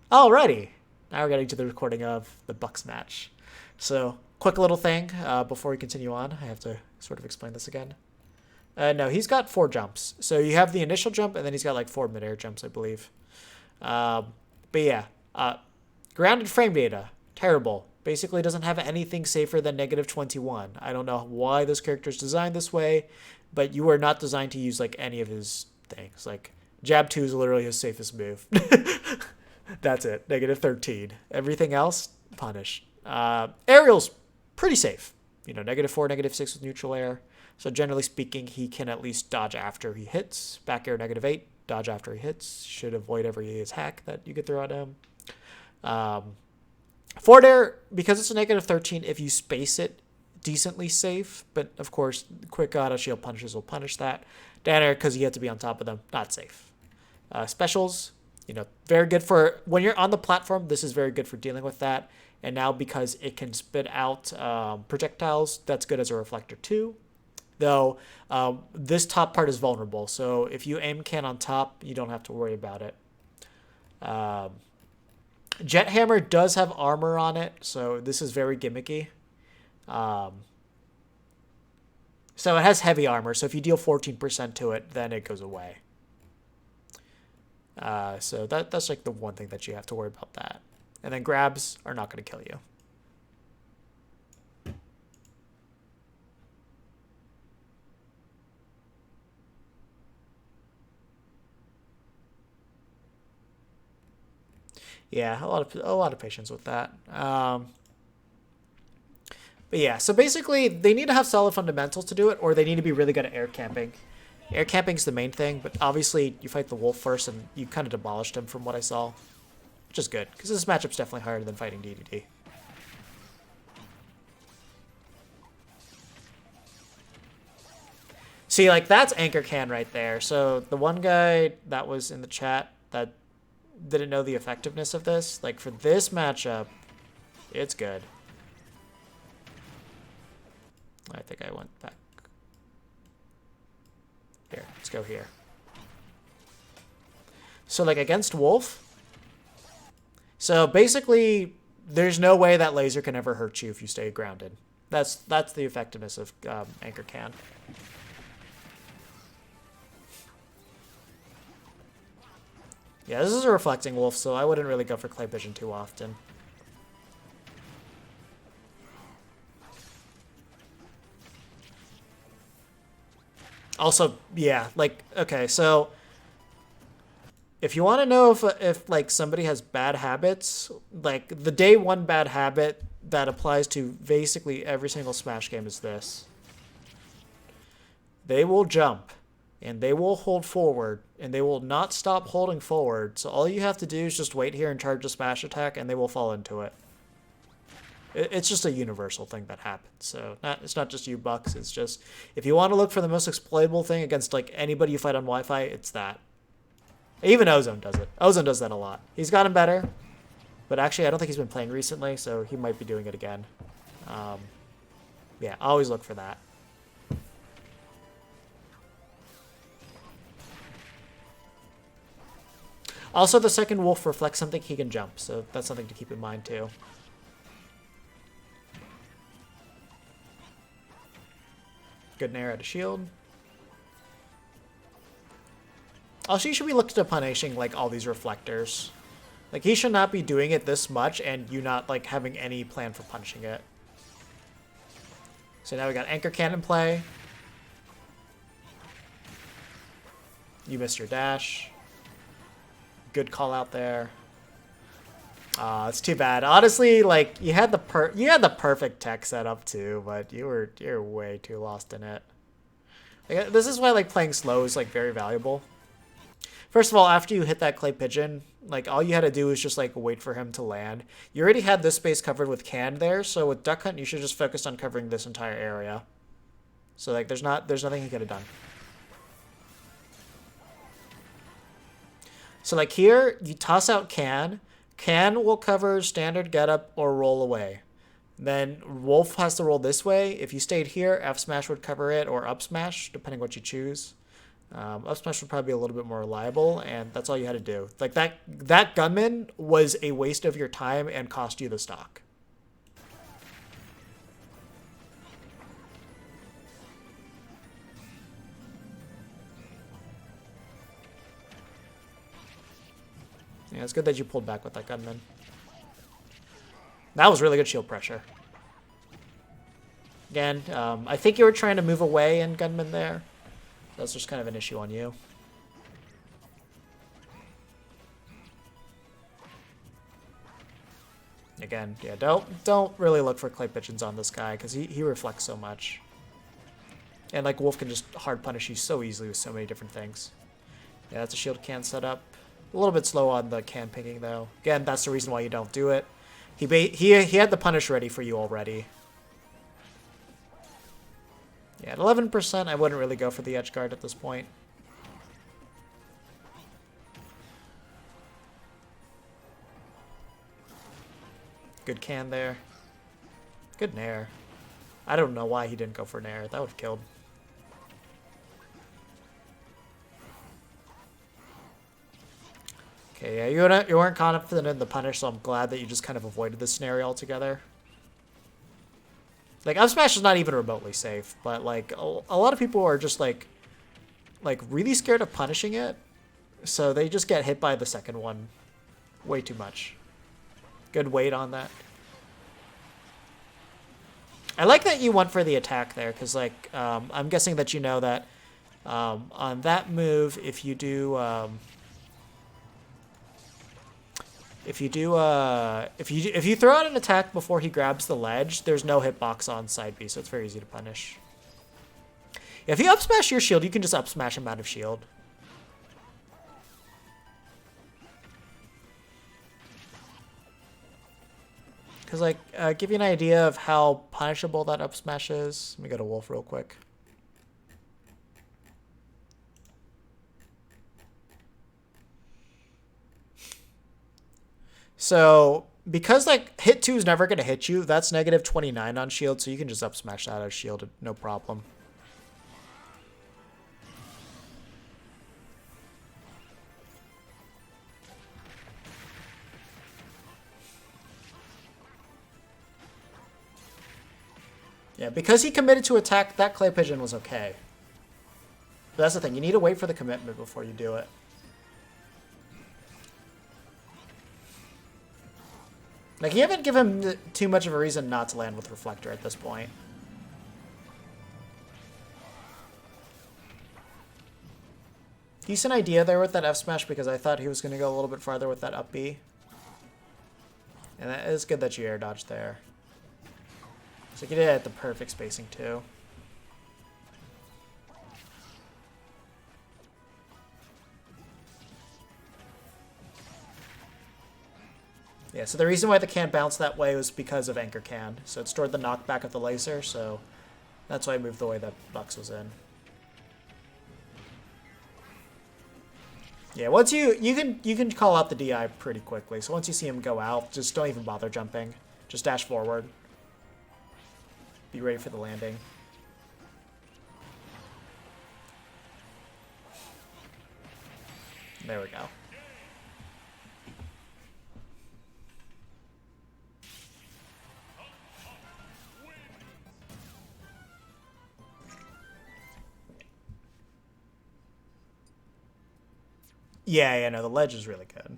Alrighty, now we're getting to the recording of the Bucks match. So, quick little thing before we continue on. I have to sort of explain this again. No, he's got 4 jumps. So you have the initial jump, and then he's got like 4 midair jumps, I believe. But yeah, grounded frame data, terrible. Basically doesn't have anything safer than -21. I don't know why this character is designed this way, but you are not designed to use like any of his things. Like jab 2 is literally his safest move. That's it. -13. Everything else, punish. Aerial's pretty safe. You know, -4, -6 with neutral air. So generally speaking, he can at least dodge after he hits. Back air -8, dodge after he hits. Should avoid every hack that you could throw at him. Forward air, because it's a -13, if you space it, decently safe. But of course, quick auto shield punishes will punish that. Down air, because you have to be on top of them, not safe. Specials, you know, very good for when you're on the platform. This is very good for dealing with that. And now because it can spit out projectiles, that's good as a reflector too. Though this top part is vulnerable, so if you aim can on top, you don't have to worry about it. Jet Hammer does have armor on it, so this is very gimmicky. So it has heavy armor, so if you deal 14% to it, then it goes away. So that's like the one thing that you have to worry about that. And then grabs are not going to kill you. Yeah, a lot of patience with that. But yeah, so basically they need to have solid fundamentals to do it, or they need to be really good at air camping. Air camping is the main thing, but obviously you fight the wolf first, and you kind of demolished him from what I saw, which is good because this matchup's definitely harder than fighting DDD. See, like that's Anchor Can right there. So the one guy that was in the chat that didn't know the effectiveness of this, like for this matchup, it's good. I think I went back. Here, let's go here. So like against Wolf, so basically there's no way that laser can ever hurt you if you stay grounded. That's the effectiveness of Anchor Can. Yeah, this is a reflecting wolf, so I wouldn't really go for clay vision too often. Also, yeah, like, okay, so if you want to know if like somebody has bad habits, like the day one bad habit that applies to basically every single Smash game is this. They will jump and they will hold forward and they will not stop holding forward. So all you have to do is just wait here and charge a smash attack and they will fall into it. It's just a universal thing that happens. So it's not just you, Bucks. It's just if you want to look for the most exploitable thing against like anybody you fight on Wi-Fi, it's that. Even Ozone does it. Ozone does that a lot. He's gotten better, but actually I don't think he's been playing recently, so he might be doing it again. Yeah, always look for that. Also, the second wolf reflects something he can jump, so that's something to keep in mind too. Good nair at a shield. Also, you should be looking at punishing like all these reflectors. Like he should not be doing it this much and you not like having any plan for punishing it. So now we got Anchor Cannon play. You missed your dash. Good call out there. It's too bad. Honestly, like you had the perfect tech setup too, but you're way too lost in it. Like, this is why like playing slow is like very valuable. First of all, after you hit that clay pigeon, like all you had to do was just like wait for him to land. You already had this space covered with can there, so with Duck Hunt you should just focus on covering this entire area. So like there's nothing he could have done. So like here, you toss out can. Can will cover standard getup or roll away. Then Wolf has to roll this way. If you stayed here, F smash would cover it or up smash, depending what you choose. Up smash would probably be a little bit more reliable, and that's all you had to do. Like that gunman was a waste of your time and cost you the stock. Yeah, it's good that you pulled back with that gunman. That was really good shield pressure. Again, I think you were trying to move away in gunman there. That's just kind of an issue on you. Again, yeah, don't really look for clay pigeons on this guy because he reflects so much. And like Wolf can just hard punish you so easily with so many different things. Yeah, that's a shield can setup. A little bit slow on the can pinging though. Again, that's the reason why you don't do it. He had the punish ready for you already. Yeah, at 11%, I wouldn't really go for the edge guard at this point. Good can there. Good nair. I don't know why he didn't go for nair. That would have killed. Okay, yeah, you weren't confident in the punish, so I'm glad that you just kind of avoided this scenario altogether. Like, up smash is not even remotely safe, but like a lot of people are just like really scared of punishing it, so they just get hit by the second one way too much. Good weight on that. I like that you went for the attack there, because like I'm guessing that you know that on that move, if you throw out an attack before he grabs the ledge, there's no hitbox on side B, so it's very easy to punish. If you up smash your shield, you can just up smash him out of shield. Because, like, give you an idea of how punishable that up smash is. Let me go to Wolf real quick. So, because, like, hit 2 is never going to hit you, that's negative 29 on shield, so you can just up smash that out of shield, no problem. Yeah, because he committed to attack, that clay pigeon was okay. But that's the thing, you need to wait for the commitment before you do it. Like, you haven't given him too much of a reason not to land with Reflector at this point. Decent idea there with that F smash, because I thought he was going to go a little bit farther with that up B. And it is good that you air dodged there. So you did it at the perfect spacing too. Yeah, so the reason why the can bounced that way was because of Anchor Can. So it stored the knockback of the laser, so that's why I moved the way that Bucks was in. Yeah, once you can call out the DI pretty quickly. So once you see him go out, just don't even bother jumping. Just dash forward. Be ready for the landing. There we go. Yeah, no, the ledge is really good.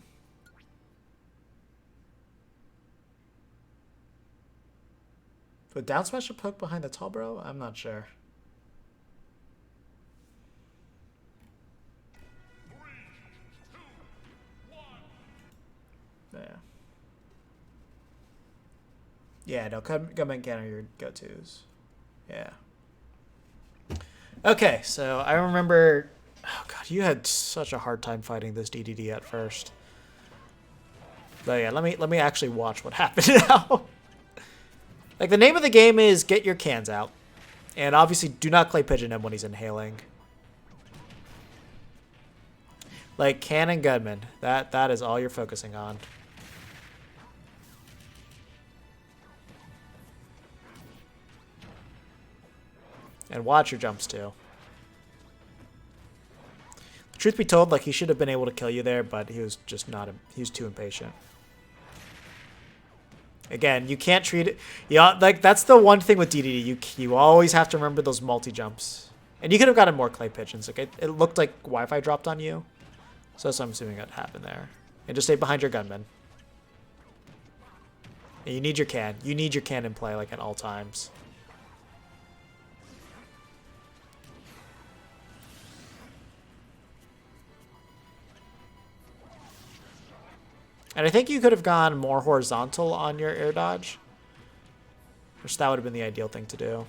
Would down smash a poke behind the tall bro? I'm not sure. Yeah. Yeah, no, Gunman Can are your go-tos. Yeah. Okay, so I remember... Oh god, you had such a hard time fighting this DDD at first. But yeah, let me actually watch what happened now. Like, the name of the game is get your cans out. And obviously do not clay pigeon him when he's inhaling. Like, can and gunman. That is all you're focusing on. And watch your jumps too. Truth be told, like, he should have been able to kill you there, but he was just not, he was too impatient. Again, you can't treat it, yeah, like, that's the one thing with DDD, you always have to remember those multi-jumps. And you could have gotten more clay pigeons, like, it looked like Wi-Fi dropped on you, so that's what I'm assuming that happened there. And just stay behind your gunman. And you need your can in play, like, at all times. And I think you could have gone more horizontal on your air dodge. Which that would have been the ideal thing to do.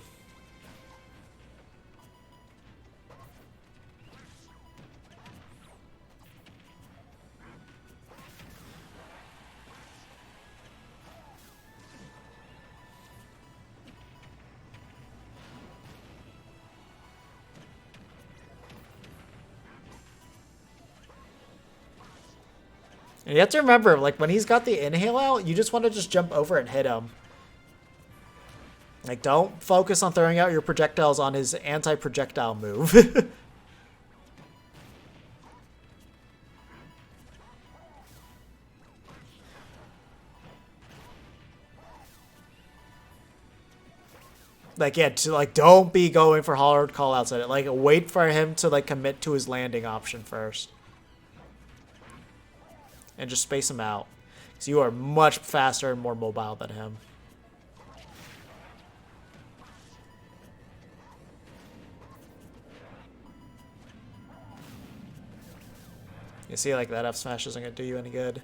And you have to remember, like, when he's got the inhale out, you just want to just jump over and hit him. Like, don't focus on throwing out your projectiles on his anti-projectile move. Like, yeah, like, don't be going for hard callouts at it. Like, wait for him to, like, commit to his landing option first. And just space him out. Because you are much faster and more mobile than him. You see, like, that F smash isn't going to do you any good.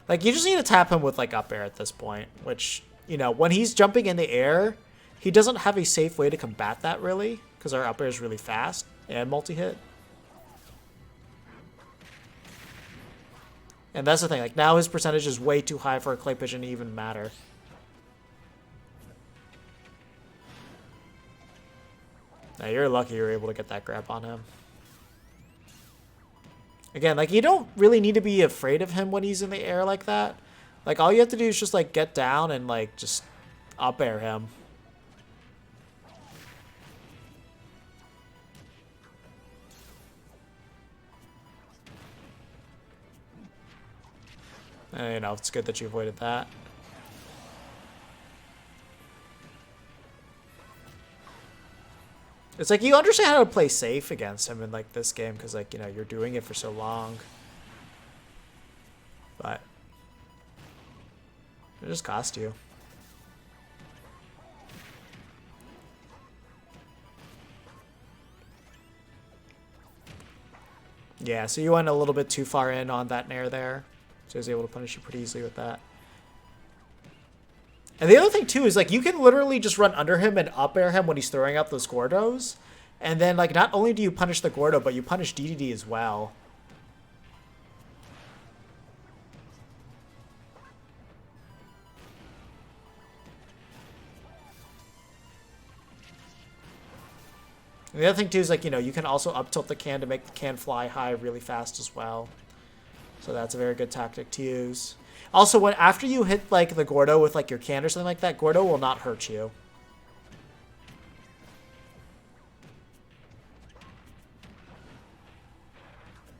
Like, you just need to tap him with, like, up air at this point. Which, you know, when he's jumping in the air, he doesn't have a safe way to combat that, really. Because our up air is really fast and multi-hit. And that's the thing, like, now his percentage is way too high for a clay pigeon to even matter. Now, you're lucky you were able to get that grab on him. Again, like, you don't really need to be afraid of him when he's in the air like that. Like, all you have to do is just, like, get down and, like, just up air him. And, you know, it's good that you avoided that. It's like you understand how to play safe against him in, like, this game because, like, you know, you're doing it for so long. But it just cost you. Yeah, so you went a little bit too far in on that nair there. So he was able to punish you pretty easily with that. And the other thing, too, is, like, you can literally just run under him and up air him when he's throwing out those Gordos. And then, like, not only do you punish the Gordo, but you punish DDD as well. And the other thing, too, is, like, you know, you can also up tilt the can to make the can fly high really fast as well. So that's a very good tactic to use. Also, when after you hit, like, the Gordo with, like, your can or something like that, Gordo will not hurt you.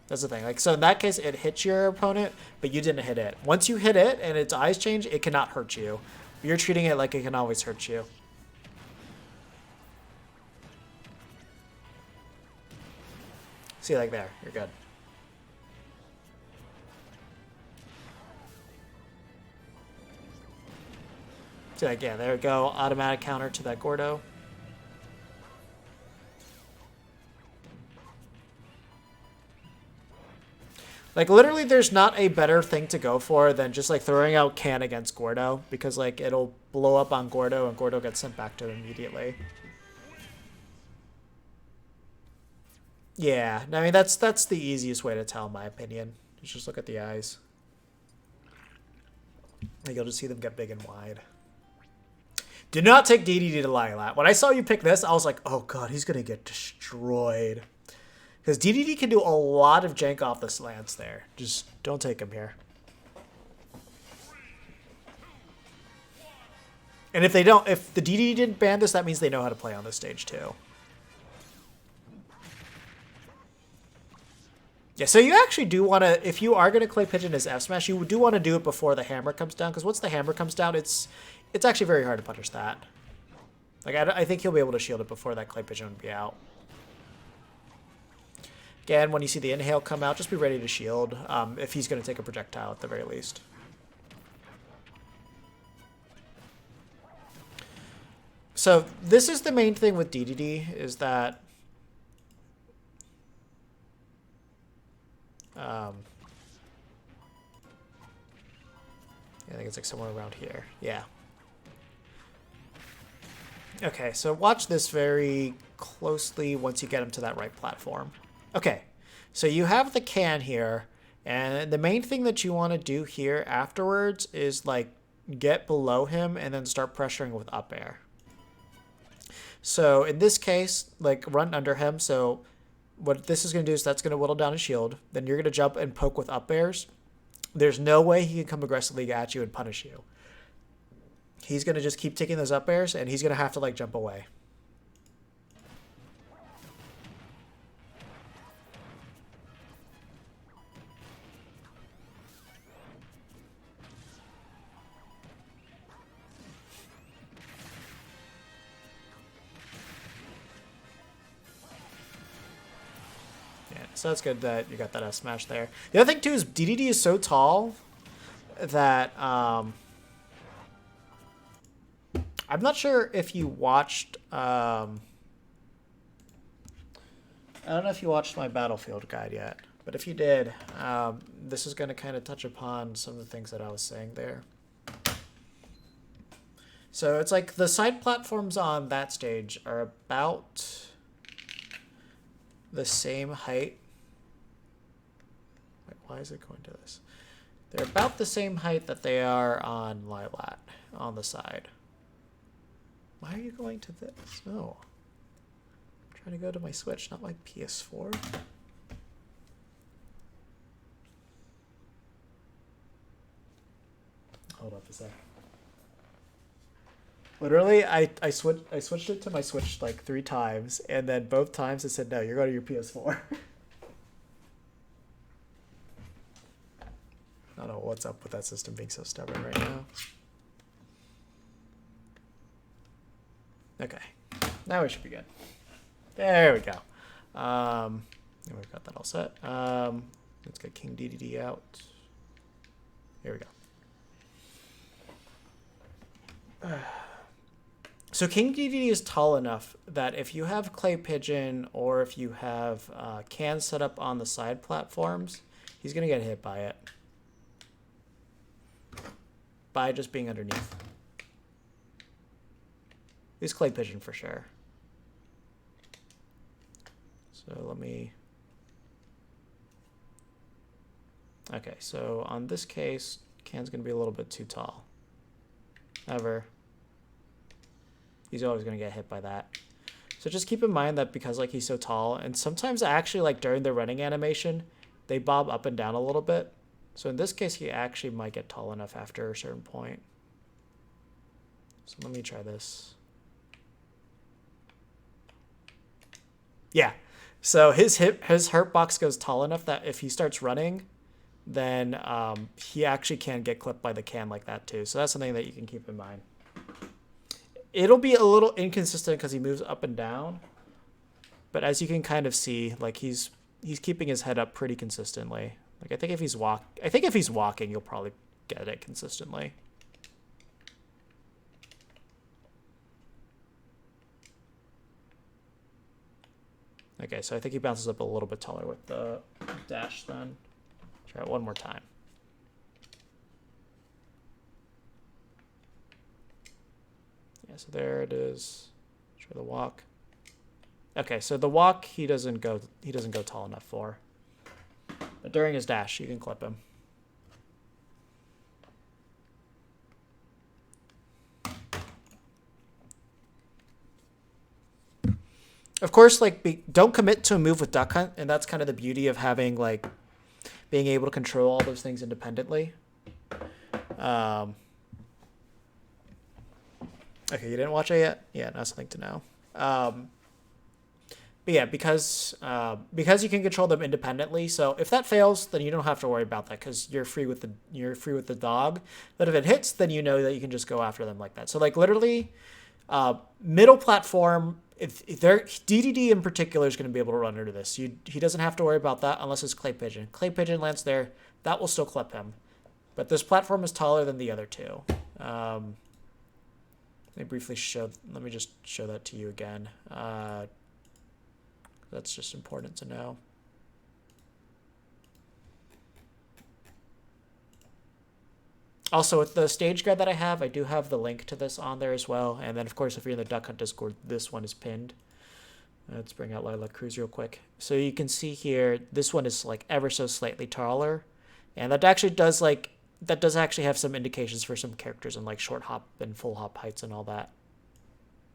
That's the thing. Like, so in that case, it hits your opponent, but you didn't hit it. Once you hit it and its eyes change, it cannot hurt you. You're treating it like it can always hurt you. See, like, there. You're good. See, like, yeah, there we go. Automatic counter to that Gordo. Like, literally, there's not a better thing to go for than just, like, throwing out can against Gordo. Because, like, it'll blow up on Gordo, and Gordo gets sent back to him immediately. Yeah, I mean, that's the easiest way to tell, in my opinion. You just look at the eyes. Like, you'll just see them get big and wide. Do not take DDD to Lylat. When I saw you pick this, I was like, oh god, he's going to get destroyed. Because DDD can do a lot of jank off this Lance there. Just don't take him here. And if they don't, if the DDD didn't ban this, that means they know how to play on this stage too. Yeah, so you actually do want to, if you are going to clay pigeon his F smash, you do want to do it before the hammer comes down, because once the hammer comes down, it's actually very hard to punish that. Like, I think he'll be able to shield it before that clay pigeon would be out. Again, when you see the inhale come out, just be ready to shield if he's going to take a projectile at the very least. So this is the main thing with Dedede, is that I think it's like somewhere around here. Yeah. Okay, so watch this very closely once you get him to that right platform. Okay, so you have the can here, and the main thing that you want to do here afterwards is like get below him and then start pressuring with up air. So in this case, like run under him. So what this is going to do is that's going to whittle down his shield. Then you're going to jump and poke with up airs. There's no way he can come aggressively at you and punish you. He's going to just keep taking those up airs, and he's going to have to like jump away. So that's good that you got that S smash there. The other thing too is Dedede is so tall that I'm not sure if you watched. I don't know if you watched my Battlefield guide yet, but if you did, this is going to kind of touch upon some of the things that I was saying there. So it's like the side platforms on that stage are about the same height. Wait, why is it going to this? They're about the same height that they are on Lilat on the side. Why are you going to this? No. I'm trying to go to my Switch, not my PS4. Hold up a sec. Literally, I switched it to my Switch like 3 times, and then both times it said, no, you're going to your PS4. I don't know what's up with that system being so stubborn right now. Okay. Now we should be good. There we go. We've got that all set. Let's get King Dedede out. Here we go. So King Dedede is tall enough that if you have Clay Pigeon or if you have cans set up on the side platforms, he's going to get hit by it. By just being underneath. He's Clay Pigeon for sure. So let me... Okay, so on this case, can's going to be a little bit too tall. However, he's always going to get hit by that. So just keep in mind that because like he's so tall, and sometimes actually like during the running animation, they bob up and down a little bit. So in this case, he actually might get tall enough after a certain point. So let me try this. Yeah. So his hurt box goes tall enough that if he starts running, then he actually can get clipped by the can like that too. So that's something that you can keep in mind. It'll be a little inconsistent because he moves up and down, but as you can kind of see, like he's keeping his head up pretty consistently. Like I think if he's walking, you'll probably get it consistently. Okay, so I think he bounces up a little bit taller with the dash then. Try it one more time. Yeah, so there it is. Try the walk. Okay, so the walk he doesn't go tall enough for. But during his dash, you can clip him. Of course, like don't commit to a move with Duck Hunt, and that's kind of the beauty of having like being able to control all those things independently. Okay, you didn't watch it yet? Yeah, that's something to know. But yeah, because you can control them independently. So if that fails, then you don't have to worry about that because you're free with the dog. But if it hits, then you know that you can just go after them like that. So like literally, middle platform. If they're DDD in particular is going to be able to run into this. He doesn't have to worry about that unless it's Clay Pigeon. Clay Pigeon lands there, that will still clip him. But this platform is taller than the other two. Let me just show that to you again. That's just important to know. Also, with the stage guide that I do have the link to this on there as well. And then, of course, if you're in the Duck Hunt Discord, this one is pinned. Let's bring out Lilac Cruise real quick. So you can see here, this one is like ever so slightly taller. And that actually does actually have some indications for some characters in like short hop and full hop heights and all that.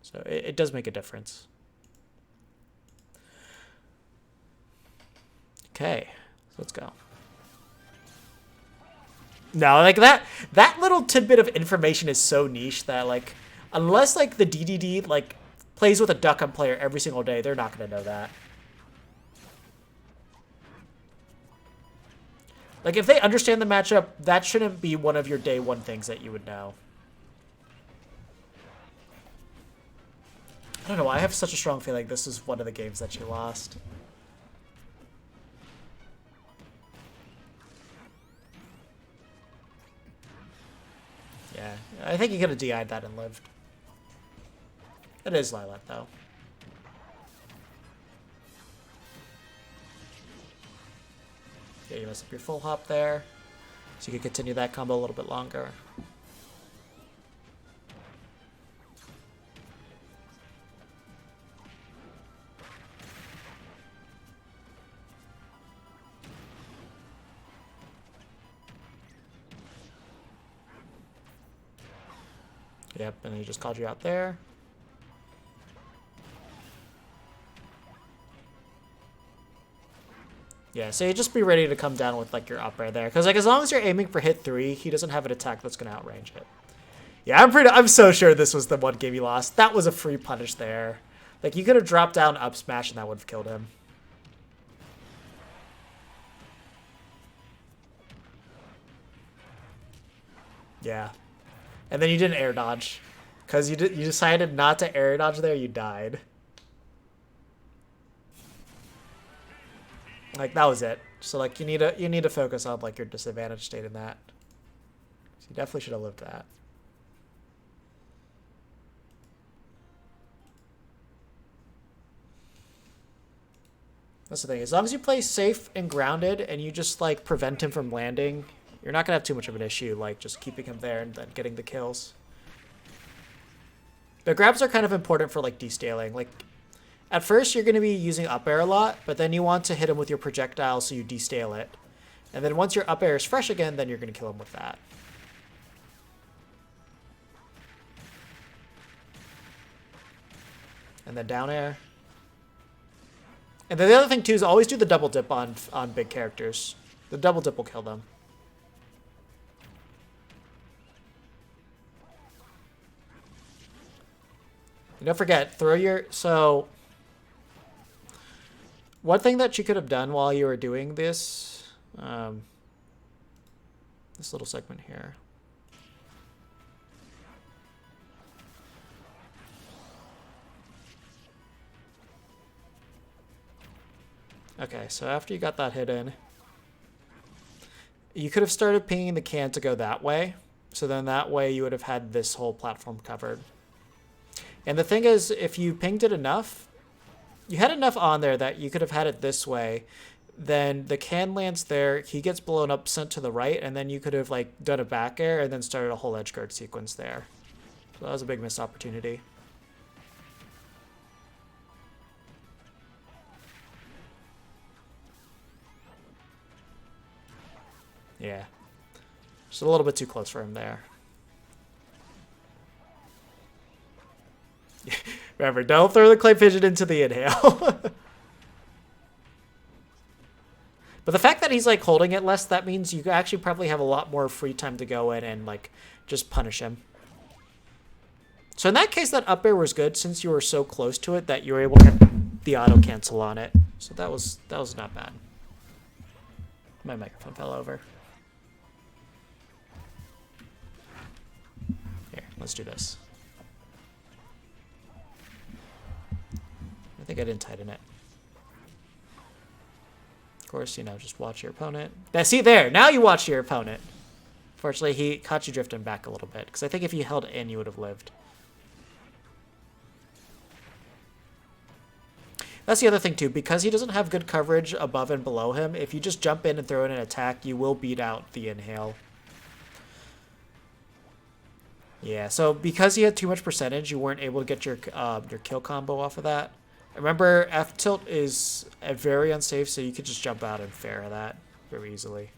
So it does make a difference. Okay, so let's go. No, like that little tidbit of information is so niche that like unless like the DDD like plays with a Duck Hunt player every single day, they're not going to know that. Like if they understand the matchup, that shouldn't be one of your day one things that you would know. I don't know, I have such a strong feeling this is one of the games that she lost. Yeah, I think he could have DI'd that and lived. It is Lilac, though. Yeah, you mess up your full hop there. So you can continue that combo a little bit longer. Yep, and he just called you out there. Yeah, so you just be ready to come down with like your up air there, because like as long as you're aiming for hit 3, he doesn't have an attack that's gonna outrange it. Yeah, I'm so sure this was the one game he lost. That was a free punish there. Like you could have dropped down up smash and that would have killed him. Yeah. And then you didn't air dodge. Because you decided not to air dodge there, you died. Like that was it. So like you need to focus on like your disadvantage state in that. So you definitely should have lived that. That's the thing. As long as you play safe and grounded and you just like prevent him from landing, you're not gonna have too much of an issue, like just keeping him there and then getting the kills. The grabs are kind of important for like descaling. Like at first you're gonna be using up air a lot, but then you want to hit him with your projectile so you descale it. And then once your up air is fresh again, then you're gonna kill him with that. And then down air. And then the other thing too is always do the double dip on big characters. The double dip will kill them. And don't forget, so one thing that you could have done while you were doing this, this little segment here. Okay, so after you got that hit in, you could have started pinging the can to go that way. So then that way you would have had this whole platform covered. And the thing is, if you pinged it enough, you had enough on there that you could have had it this way. Then the can lands there, he gets blown up, sent to the right, and then you could have like done a back air and then started a whole edge guard sequence there. So that was a big missed opportunity. Yeah. Just a little bit too close for him there. Remember, don't throw the clay pigeon into the inhale. But the fact that he's like holding it less, that means you actually probably have a lot more free time to go in and like just punish him. So in that case, that up air was good since you were so close to it that you were able to the auto cancel on it. So that was not bad. My microphone fell over. Here, let's do this. I think I didn't tighten it. Of course, you know, just watch your opponent. Now, see there, now you watch your opponent. Fortunately, he caught you drifting back a little bit, because I think if you held in, you would have lived. That's the other thing, too. Because he doesn't have good coverage above and below him, if you just jump in and throw in an attack, you will beat out the inhale. Yeah, so because he had too much percentage, you weren't able to get your kill combo off of that. Remember, F-tilt is very unsafe, so you could just jump out and fair that very easily.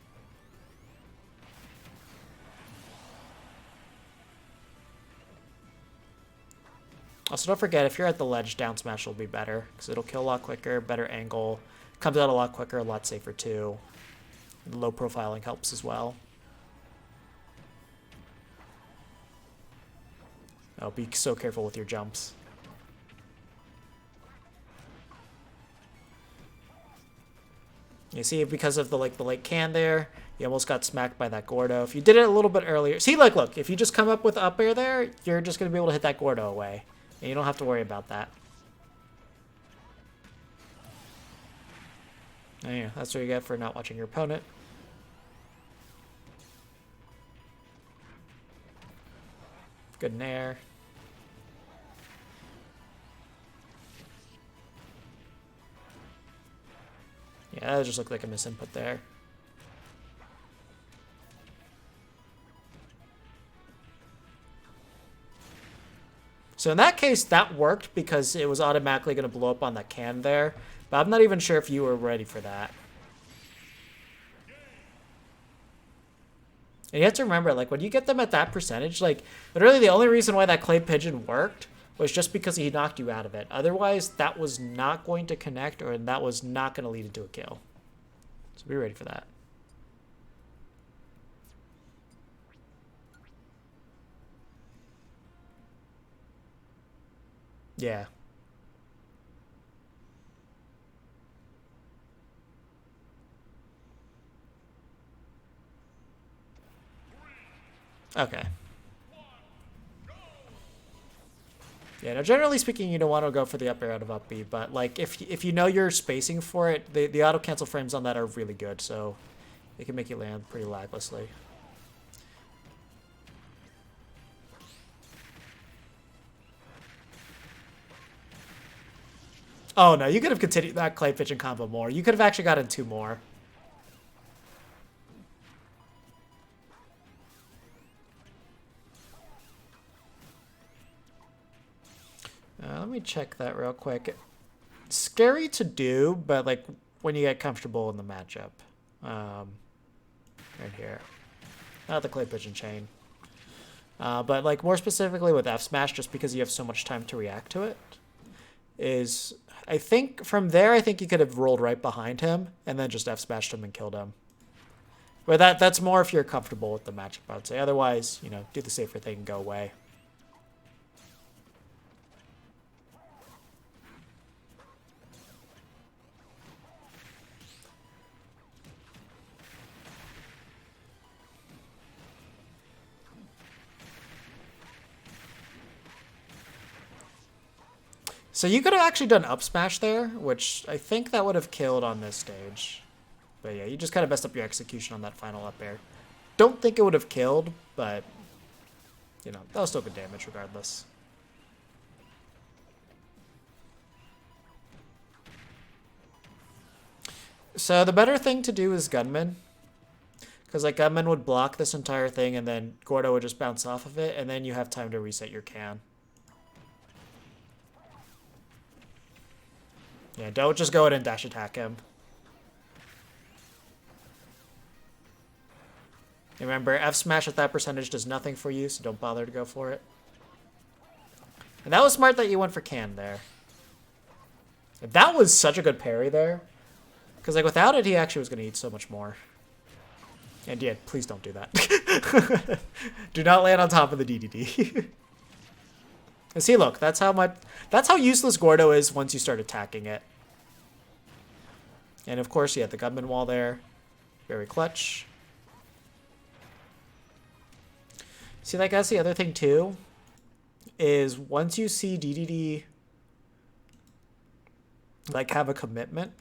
Also, don't forget, if you're at the ledge, down smash will be better, because it'll kill a lot quicker, better angle, comes out a lot quicker, a lot safer too. And low profiling helps as well. Oh, be so careful with your jumps. You see, because of the late can there, you almost got smacked by that Gordo. If you did it a little bit earlier, see, like, look, if you just come up with up air there, you're just gonna be able to hit that Gordo away, and you don't have to worry about that. Oh, yeah, that's what you get for not watching your opponent. Good nair. Yeah, that just looked like a misinput there. So in that case, that worked because it was automatically going to blow up on that can there. But I'm not even sure if you were ready for that. And you have to remember, like, when you get them at that percentage, like, literally the only reason why that clay pigeon worked was just because he knocked you out of it. Otherwise, that was not going to connect, or that was not going to lead into a kill. So be ready for that. Yeah. Okay. Yeah, now generally speaking, you don't want to go for the up air out of up B, but like if you know you're spacing for it, the auto cancel frames on that are really good, so it can make you land pretty laglessly. Oh no, you could have continued that clay pigeon combo more. You could have actually gotten 2 more. Let me check that real quick. It's scary to do, but like when you get comfortable in the matchup. Right here. Not the clay pigeon chain. But like more specifically with F smash, just because you have so much time to react to it, is I think from there I think you could have rolled right behind him and then just F smashed him and killed him. But that's more if you're comfortable with the matchup, I would say. Otherwise, you know, do the safer thing and go away. So you could have actually done up smash there, which I think that would have killed on this stage. But yeah, you just kind of messed up your execution on that final up air. Don't think it would have killed, but, you know, that was still good damage regardless. So the better thing to do is Gunman. Because like Gunman would block this entire thing and then Gordo would just bounce off of it and then you have time to reset your can. Yeah, don't just go ahead and dash attack him. Remember, F smash at that percentage does nothing for you, so don't bother to go for it. And that was smart that you went for can there. That was such a good parry there. Because like without it, he actually was going to eat so much more. And yeah, please don't do that. Do not land on top of the DDD. And see, look, that's how useless Gordo is once you start attacking it. And of course, yeah, the gunman wall there, very clutch. See, like that's the other thing too, is once you see DDD like have a commitment.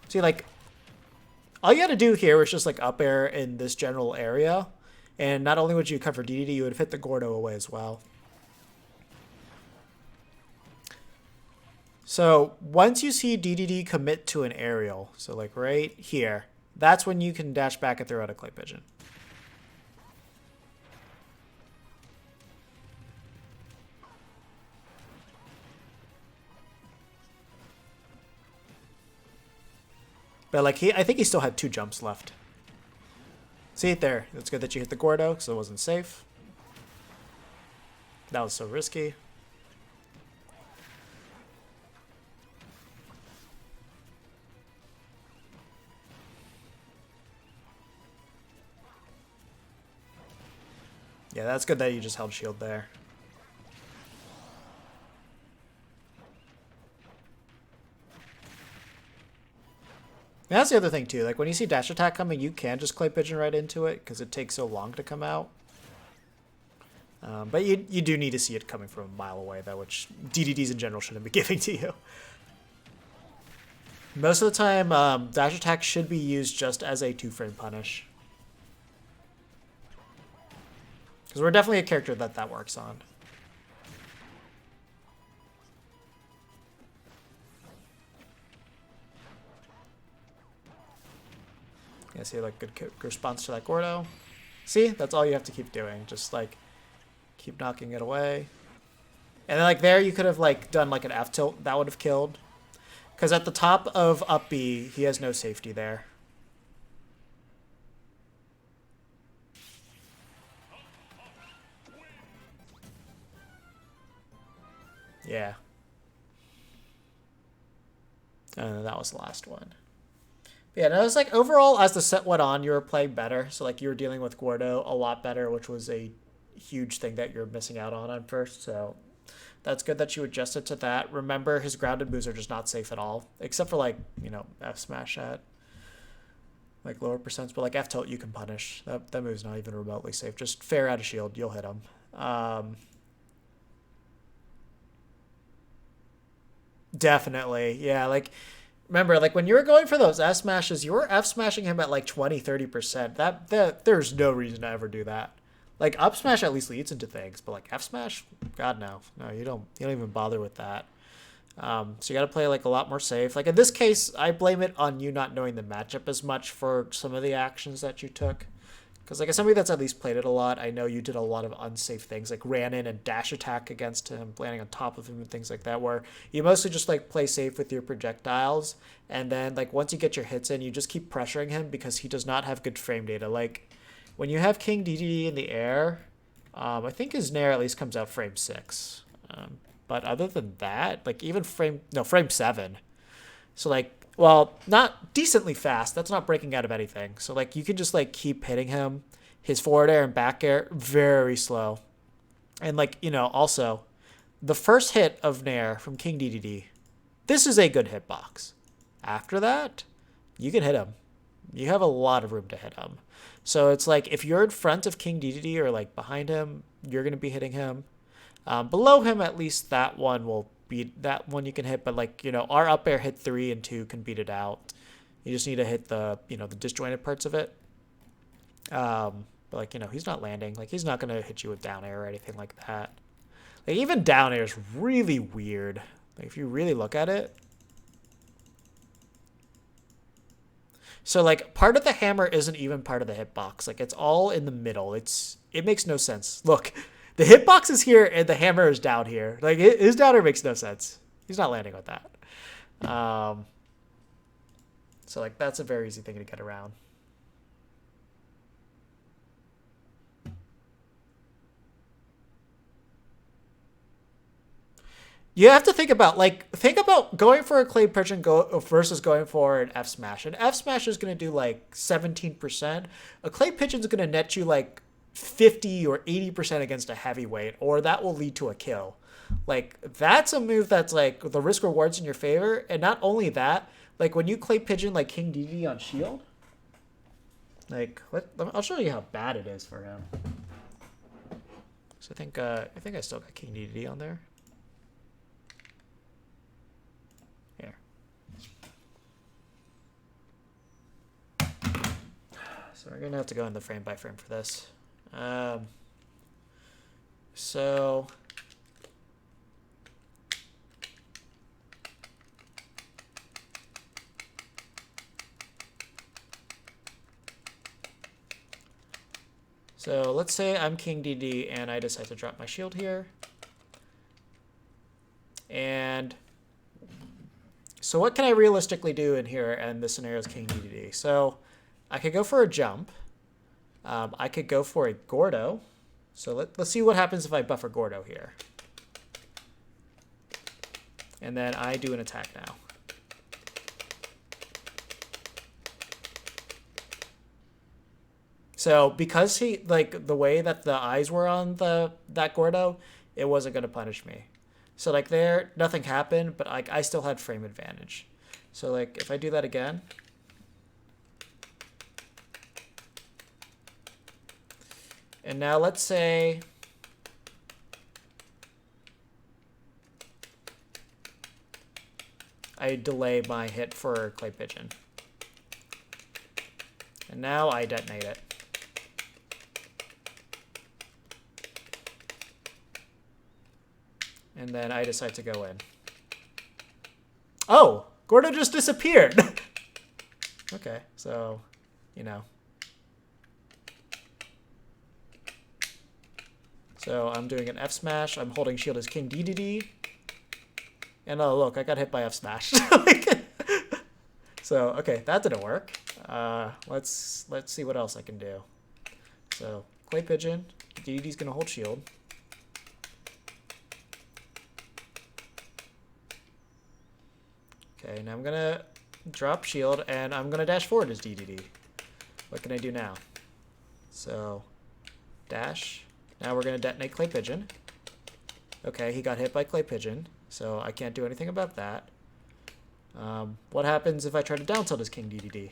See, like all you had to do here was just like up air in this general area, and not only would you cover DDD, you would have hit the Gordo away as well. So once you see DDD commit to an aerial, so like right here, that's when you can dash back and throw out a clay pigeon. But like I think he still had 2 jumps left. See it there. It's good that you hit the Gordo because it wasn't safe. That was so risky. Yeah, that's good that you just held shield there. And that's the other thing too. Like when you see dash attack coming, you can just clay pigeon right into it because it takes so long to come out. But you do need to see it coming from a mile away though, which DDDs in general shouldn't be giving to you. Most of the time, dash attack should be used just as a 2-frame punish. Because we're definitely a character that works on. Yeah, see, like, good response to that Gordo. See, that's all you have to keep doing. Just, like, keep knocking it away. And then, like, there you could have, like, done, like, an F tilt. That would have killed. Because at the top of up B, he has no safety there. Yeah. And that was the last one. But yeah, no, it was like overall, as the set went on, you were playing better. So like you were dealing with Gordo a lot better, which was a huge thing that you're missing out on first. So that's good that you adjusted to that. Remember, his grounded moves are just not safe at all, except for like, you know, F smash at like lower percents. But like F tilt, you can punish. That move's not even remotely safe. Just fair out of shield, you'll hit him. Definitely. Yeah, like remember, like when you were going for those F smashes, you were F smashing him at like 20-30%. That there's no reason to ever do that. Like up smash at least leads into things, but like F smash, God no. No, you don't even bother with that. So you got to play like a lot more safe. Like in this case, I blame it on you not knowing the matchup as much for some of the actions that you took. Because like as somebody that's at least played it a lot, I know you did a lot of unsafe things, like ran in and dash attack against him, landing on top of him and things like that, where you mostly just like play safe with your projectiles, and then like once you get your hits in, you just keep pressuring him because he does not have good frame data. Like when you have King DDD in the air, I think his Nair at least comes out frame 6. But other than that, like even frame 7. So like, well, not decently fast. That's not breaking out of anything. So like you can just like keep hitting him. His forward air and back air, very slow. And like, you know, also the first hit of Nair from King DDD, this is a good hitbox. After that, you can hit him. You have a lot of room to hit him. So it's like if you're in front of King DDD or like behind him, you're going to be hitting him. Below him, at least that one will beat that one you can hit. But like, you know, our up air hit 3 and 2 can beat it out. You just need to hit the, you know, the disjointed parts of it. But like, you know, he's not landing. Like he's not going to hit you with down air or anything like that. Like even down air is really weird. Like if you really look at it. So like part of the hammer isn't even part of the hitbox. Like it's all in the middle. It makes no sense. Look, the hitbox is here and the hammer is down here. Like his down air makes no sense. He's not landing with that. So like that's a very easy thing to get around. You have to think about going for a clay pigeon versus going for an F smash. An F smash is going to do like 17%. A clay pigeon is going to net you like 50 or 80% against a heavyweight, or that will lead to a kill. Like, that's a move that's like the risk rewards in your favor. And not only that, like when you clay pigeon like King Dedede on shield, like I'll show you how bad it is for him. So I think I still got King Dedede on there. Here. So we're gonna have to go in the frame by frame for this. So let's say I'm King Dedede and I decide to drop my shield here. And so what can I realistically do in here? And this scenario is King Dedede. So I could go for a jump. I could go for a Gordo. So let's see what happens if I buffer Gordo here. And then I do an attack now. So because he, like, the way that the eyes were on that Gordo, it wasn't going to punish me. So like there, nothing happened, but like I still had frame advantage. So like if I do that again, and now let's say I delay my hit for clay pigeon. And now I detonate it. And then I decide to go in. Oh, Gordo just disappeared. Okay, so, you know. So I'm doing an F smash. I'm holding shield as King Dedede. And oh, look, I got hit by F smash. So, okay, that didn't work. Let's see what else I can do. So, clay pigeon. Dedede's gonna hold shield. Okay, now I'm gonna drop shield and I'm gonna dash forward as Dedede. What can I do now? So, dash. Now we're gonna detonate clay pigeon. Okay, he got hit by clay pigeon, so I can't do anything about that. What happens if I try to down tilt as King Dedede?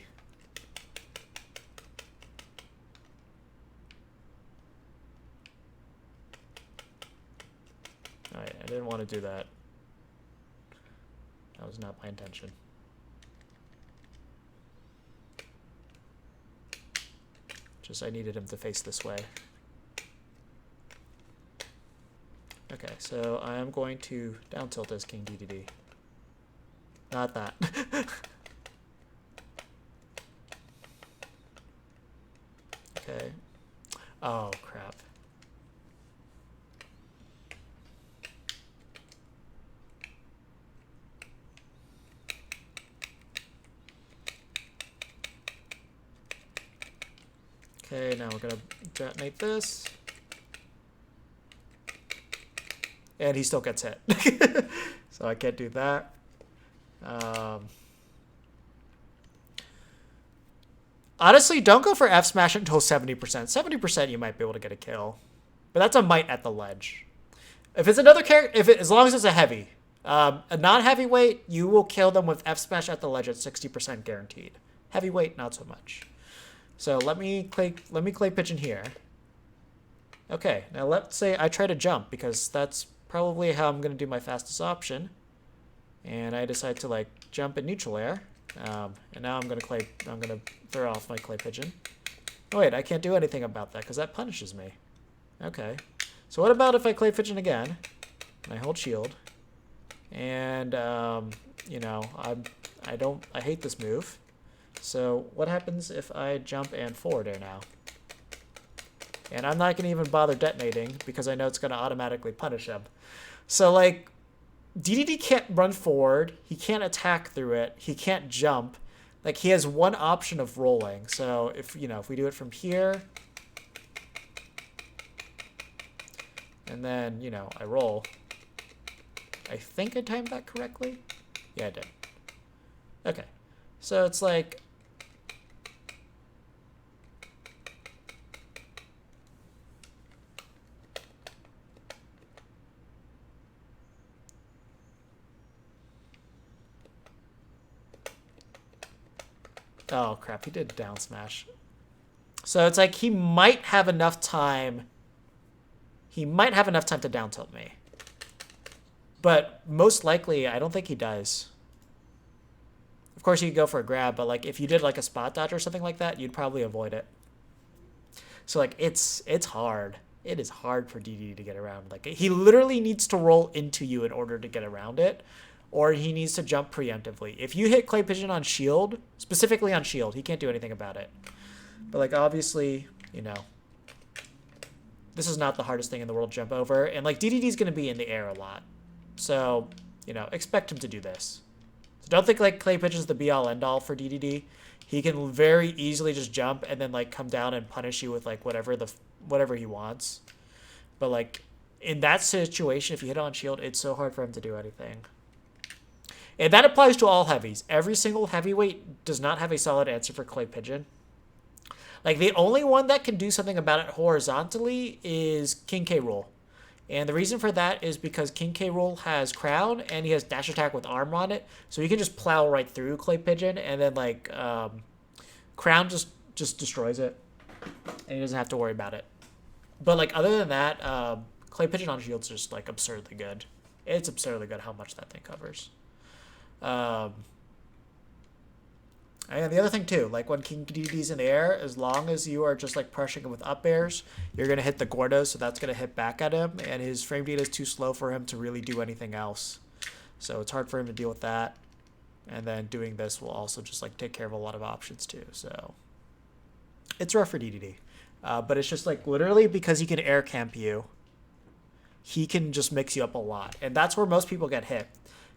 Alright, I didn't want to do that. That was not my intention. Just I needed him to face this way. Okay, so I am going to down tilt as King Dedede. Not that. Okay. Oh, crap. Okay, now we're going to detonate this. And he still gets hit. So I can't do that. Honestly, don't go for F smash until 70%. 70% you might be able to get a kill. But that's a might at the ledge. If it's another character, as long as it's a heavy. A non-heavyweight, you will kill them with F smash at the ledge at 60% guaranteed. Heavyweight, not so much. So let me clay pigeon here. Okay, now let's say I try to jump because that's probably how I'm going to do my fastest option. And I decide to like jump in neutral air. And now I'm going to throw off my clay pigeon. Oh wait, I can't do anything about that because that punishes me. Okay. So what about if I clay pigeon again? And I hold shield. And you know, I hate this move. So what happens if I jump and forward air now? And I'm not going to even bother detonating because I know it's going to automatically punish him. So like, Dedede can't run forward. He can't attack through it. He can't jump. Like, he has one option of rolling. So if we do it from here, and then, I roll. I think I timed that correctly. Yeah, I did. Okay. So it's like, Oh, crap. He did down smash. So it's like he might have enough time. He might have enough time to down tilt me. But most likely, I don't think he does. Of course, you could go for a grab, but like if you did like a spot dodge or something like that, you'd probably avoid it. So like it's hard. It is hard for DD to get around. Like he literally needs to roll into you in order to get around it, or he needs to jump preemptively. If you hit Clay Pigeon on shield, specifically on shield, he can't do anything about it. But like obviously, you know, this is not the hardest thing in the world to jump over, and like DDD is going to be in the air a lot. So, you know, expect him to do this. So don't think like Clay Pigeon's the be-all end-all for DDD. He can very easily just jump and then like come down and punish you with like whatever he wants. But like in that situation, if you hit on shield, it's so hard for him to do anything. And that applies to all heavies. Every single heavyweight does not have a solid answer for Clay Pigeon. Like the only one that can do something about it horizontally is King K. Rool. And the reason for that is because King K. Rool has Crown and he has dash attack with armor on it. So he can just plow right through Clay Pigeon and then like Crown just destroys it. And he doesn't have to worry about it. But like other than that, Clay Pigeon on shield's just like absurdly good. It's absurdly good how much that thing covers. And the other thing too, like when King DDD's in the air, as long as you are just like pressuring him with up airs, you're going to hit the Gordo, so that's going to hit back at him, and his frame data is too slow for him to really do anything else. So it's hard for him to deal with that. And then doing this will also just like take care of a lot of options too. So it's rough for DDD. But it's just like literally because he can air camp you, he can just mix you up a lot. And that's where most people get hit.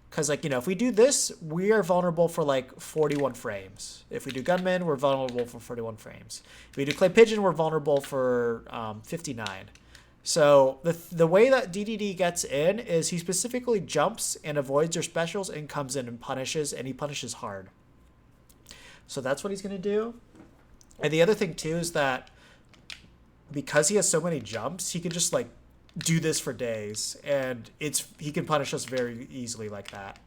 Because, like, you know, if we do this, we are vulnerable for, like, 41 frames. If we do Gunman, we're vulnerable for 41 frames. If we do Clay Pigeon, we're vulnerable for 59. So the way that DDD gets in is he specifically jumps and avoids your specials and comes in and punishes, and he punishes hard. So that's what he's going to do. And the other thing, too, is that because he has so many jumps, he can just, like, do this for days, and he can punish us very easily like that.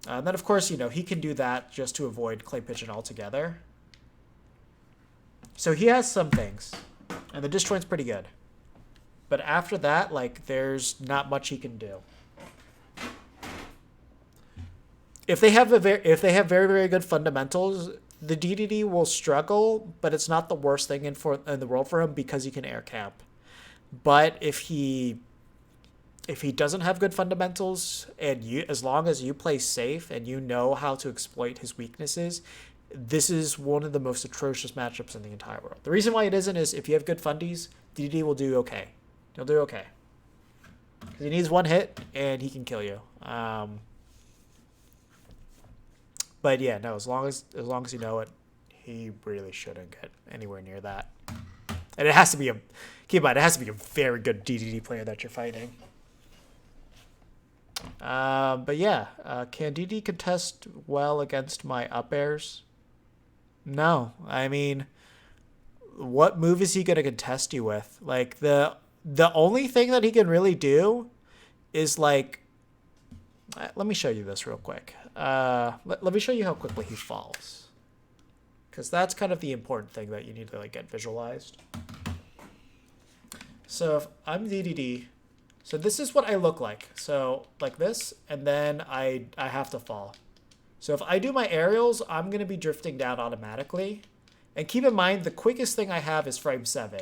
And then, of course, you know, he can do that just to avoid Clay Pigeon altogether. So he has some things, and the disjoint's pretty good. But after that, like, there's not much he can do. If they have very, very good fundamentals, the DDD will struggle, but it's not the worst thing in the world for him because he can air camp. But if he doesn't have good fundamentals, and as long as you play safe and you know how to exploit his weaknesses, this is one of the most atrocious matchups in the entire world. The reason why it isn't is if you have good fundies, DDD will do okay. He'll do okay. He needs one hit and he can kill you. But yeah, no. As long as you know it, he really shouldn't get anywhere near that. And it has to be keep in mind, it has to be a very good DDD player that you're fighting. But yeah, can DDD contest well against my up airs? No. I mean, what move is he going to contest you with? Like, the only thing that he can really do is, like, let me show you this real quick. Let me show you how quickly he falls. Because that's kind of the important thing that you need to, like, get visualized. So if I'm DDD, so this is what I look like. So like this, and then I have to fall. So if I do my aerials, I'm going to be drifting down automatically. And keep in mind, the quickest thing I have is frame 7.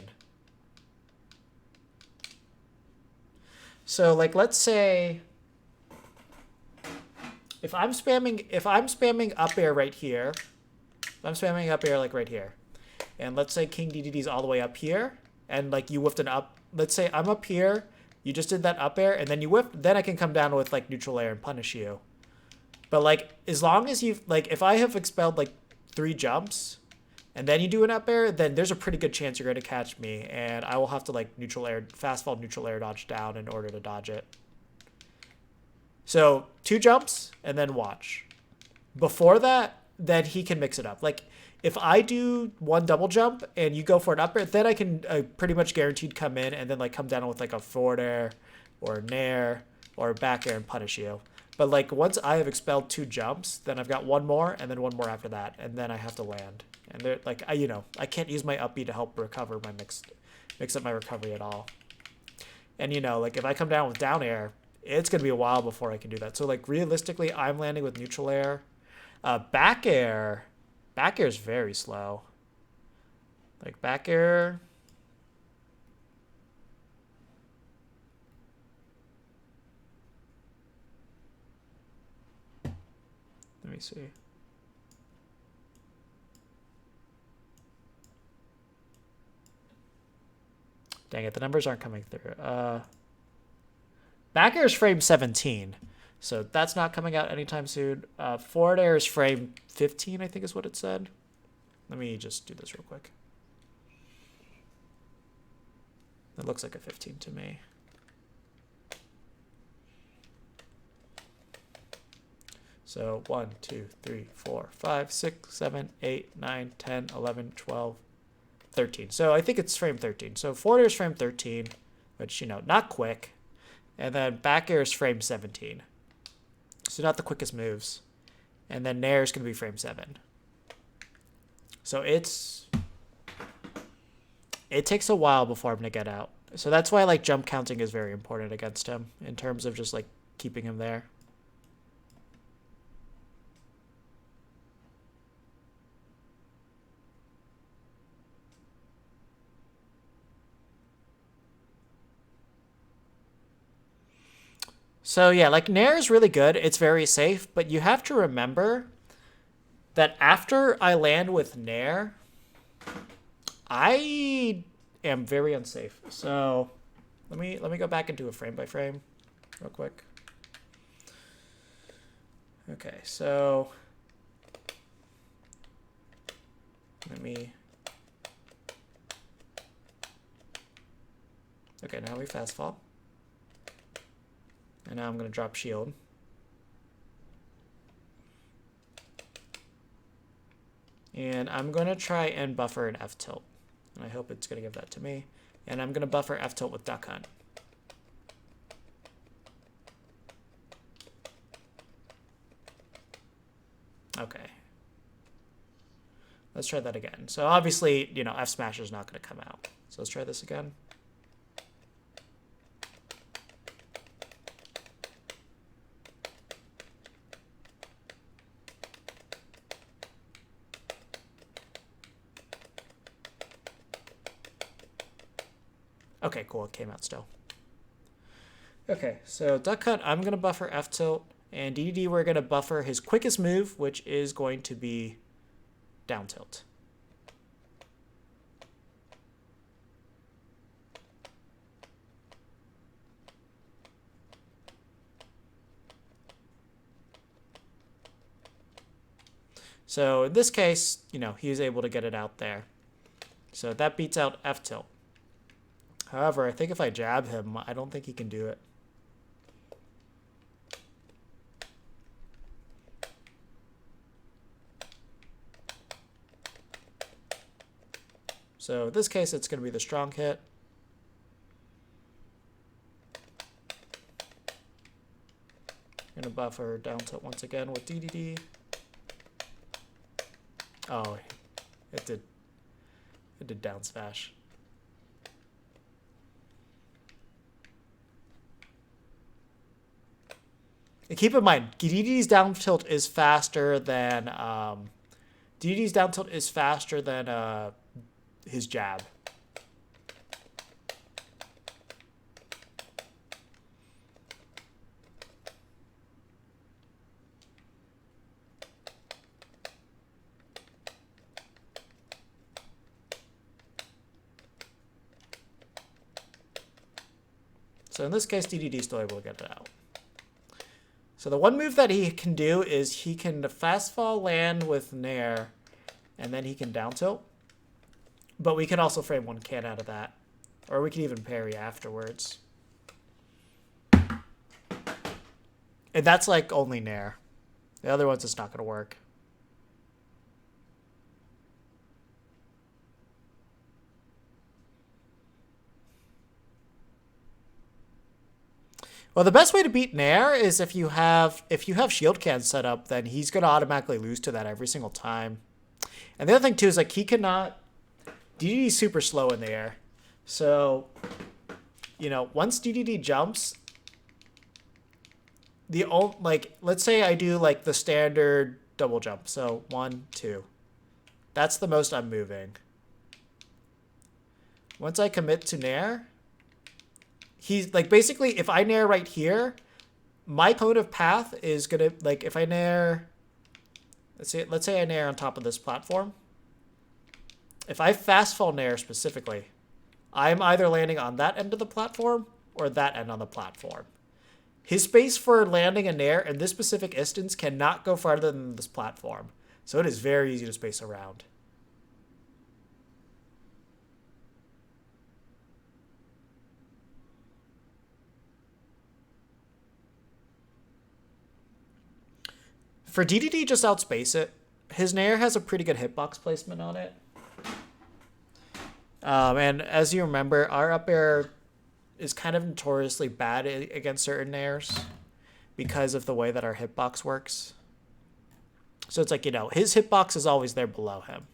So like, let's say if I'm spamming up air right here, I'm spamming up air like right here. And let's say King DDD's all the way up here, and like you whiffed an up. Let's say I'm up here, you just did that up air, and then you whiffed, then I can come down with like neutral air and punish you. But like, as long as you've, like, if I have expelled like 3 jumps, and then you do an up air, then there's a pretty good chance you're going to catch me, and I will have to like fast fall neutral air dodge down in order to dodge it. So 2 jumps, and then watch. Before that, then he can mix it up. Like, if I do 1 double jump and you go for an up air, then I can pretty much guaranteed come in and then like come down with like a forward air or a nair or a back air and punish you. But like once I have expelled 2 jumps, then I've got 1 more and then 1 more after that, and then I have to land. And they're like I can't use my up B to help recover my mix up my recovery at all. And like if I come down with down air, it's gonna be a while before I can do that. So like realistically, I'm landing with neutral air. Back air is very slow. Like back air. Let me see. Dang it, the numbers aren't coming through. Back air is frame 17, so that's not coming out anytime soon. Forward air is frame 15, I think is what it said. Let me just do this real quick. It looks like a 15 to me. So 1, 2, 3, 4, 5, 6, 7, 8, 9, 10, 11, 12, 13. So I think it's frame 13. So forward air is frame 13, which, not quick. And then back air is frame 17. So not the quickest moves. And then nair is going to be frame 7. So it takes a while before I'm going to get out. So that's why like jump counting is very important against him in terms of just like keeping him there. So yeah, like nair is really good. It's very safe, but you have to remember that after I land with nair, I am very unsafe. So let me go back into a frame by frame real quick. Okay, so okay, now we fast fall. And now I'm going to drop shield. And I'm going to try and buffer an F tilt. And I hope it's going to give that to me. And I'm going to buffer F tilt with duck hunt. Okay. Let's try that again. So obviously, F smash is not going to come out. So let's try this again. Okay, cool. It came out still. Okay, so duck hunt, I'm going to buffer F tilt. And Dedede, we're going to buffer his quickest move, which is going to be down tilt. So in this case, he was able to get it out there. So that beats out F tilt. However, I think if I jab him, I don't think he can do it. So in this case, it's going to be the strong hit. I'm going to buffer down tilt once again with Dedede. Oh, it did down smash. And keep in mind, Dedede's down tilt is faster than his jab. So in this case, Dedede is still able to get it out. So the one move that he can do is he can fast fall land with nair, and then he can down tilt. But we can also frame one can out of that. Or we can even parry afterwards. And that's like only nair. The other ones, it's not going to work. Well, the best way to beat Nair is if you have shield cans set up, then he's gonna automatically lose to that every single time. And the other thing too is like he cannot. DDD's super slow in the air, so once DDD jumps, let's say I do like the standard double jump, so 1, 2. That's the most I'm moving. Once I commit to Nair, he's like basically if I Nair right here, my cone of path is gonna like if I Nair. Let's say I Nair on top of this platform. If I fast fall Nair specifically, I'm either landing on that end of the platform or that end on the platform. His space for landing a Nair in this specific instance cannot go farther than this platform. So it is very easy to space around. For DDD, just outspace it. His Nair has a pretty good hitbox placement on it. And as you remember, our up air is kind of notoriously bad against certain Nairs because of the way that our hitbox works. So it's like, his hitbox is always there below him.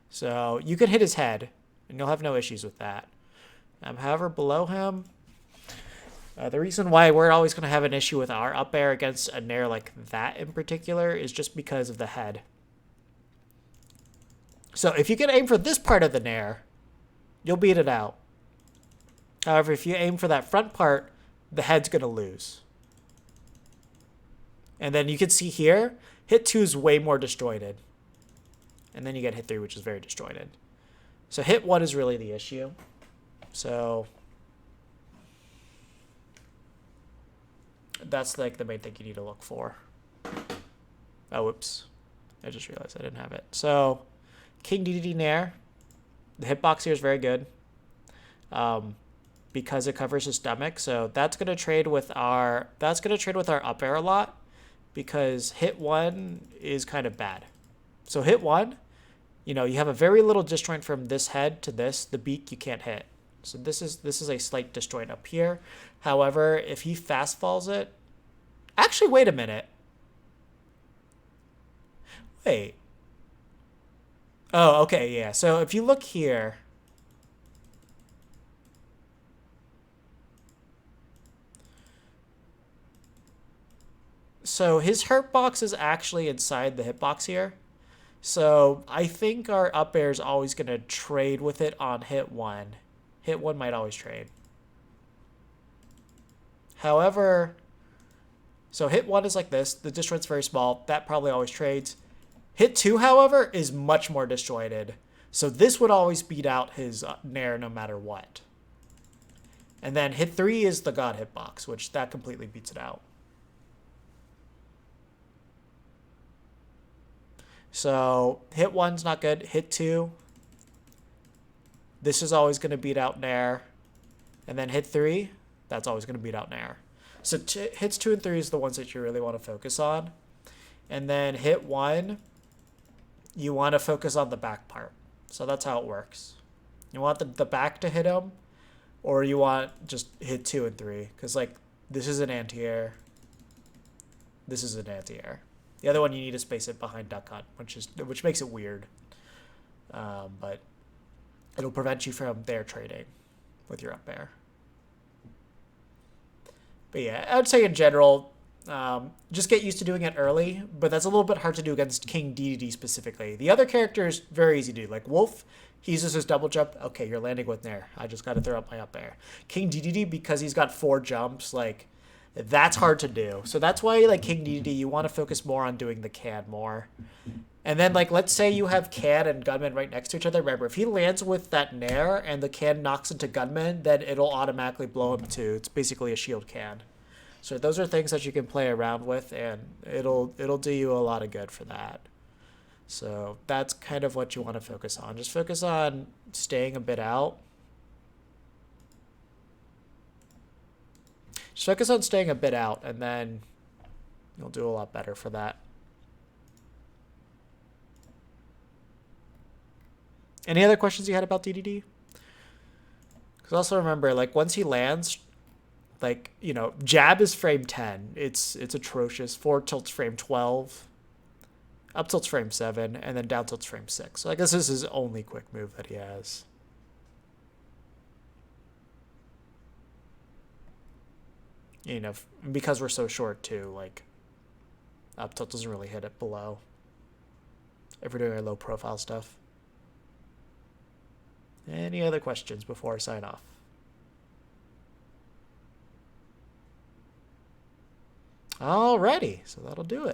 So you can hit his head, and you'll have no issues with that. However, below him, the reason why we're always going to have an issue with our up air against a Nair like that in particular is just because of the head. So if you can aim for this part of the Nair, you'll beat it out. However, if you aim for that front part, the head's going to lose. And then you can see here, hit 2 is way more disjointed. And then you get hit 3, which is very disjointed. So hit 1 is really the issue. So that's like the main thing you need to look for. Oh, whoops. I just realized I didn't have it. So King DDD Nair. The hitbox here is very good. Because it covers his stomach. So that's gonna trade with our up air a lot because hit 1 is kind of bad. So hit 1, you have a very little disjoint from this head to this. The beak you can't hit. So this is a slight disjoint up here. However, if he fast falls it, actually wait a minute. Wait. Oh, okay, yeah. So if you look here, so his hurt box is actually inside the hitbox here. So I think our up air is always going to trade with it on hit 1. Hit 1 might always trade. However, so hit 1 is like this. The disjoint's very small. That probably always trades. Hit 2, however, is much more disjointed. So this would always beat out his Nair no matter what. And then hit 3 is the God hitbox, which that completely beats it out. So hit 1's not good. Hit 2. This is always going to beat out Nair. And then hit 3, that's always going to beat out Nair. So hits 2 and 3 is the ones that you really want to focus on. And then hit 1, you want to focus on the back part. So that's how it works. You want the back to hit him, or you want just hit 2 and 3. Because like this is an anti-air. This is an anti-air. The other one you need to space it behind Duck Hunt, which makes it weird. But it'll prevent you from there trading with your up air. But yeah, I'd say in general, just get used to doing it early, but that's a little bit hard to do against King DDD specifically. The other characters, very easy to do. Like Wolf, he uses his double jump. Okay, you're landing with Nair. I just got to throw up my up air. King DDD, because he's got 4 jumps, like that's hard to do. So that's why like King DDD, you want to focus more on doing the can more. And then like let's say you have can and gunman right next to each other. Remember, if he lands with that Nair and the can knocks into gunman, then it'll automatically blow him too. It's basically a shield can. So those are things that you can play around with, and it'll do you a lot of good for that. So that's kind of what you want to focus on. Just focus on staying a bit out. Just focus on staying a bit out, and then you'll do a lot better for that. Any other questions you had about DDD? Because also remember, like once he lands, Like, you know, jab is frame 10. It's atrocious. Forward tilt's frame 12. Up tilt's frame 7, and then down tilt's frame 6. So I guess this is his only quick move that he has. You know, because we're so short too, like, up tilt doesn't really hit it below if we're doing our low profile stuff. Any other questions before I sign off? Alrighty, so that'll do it.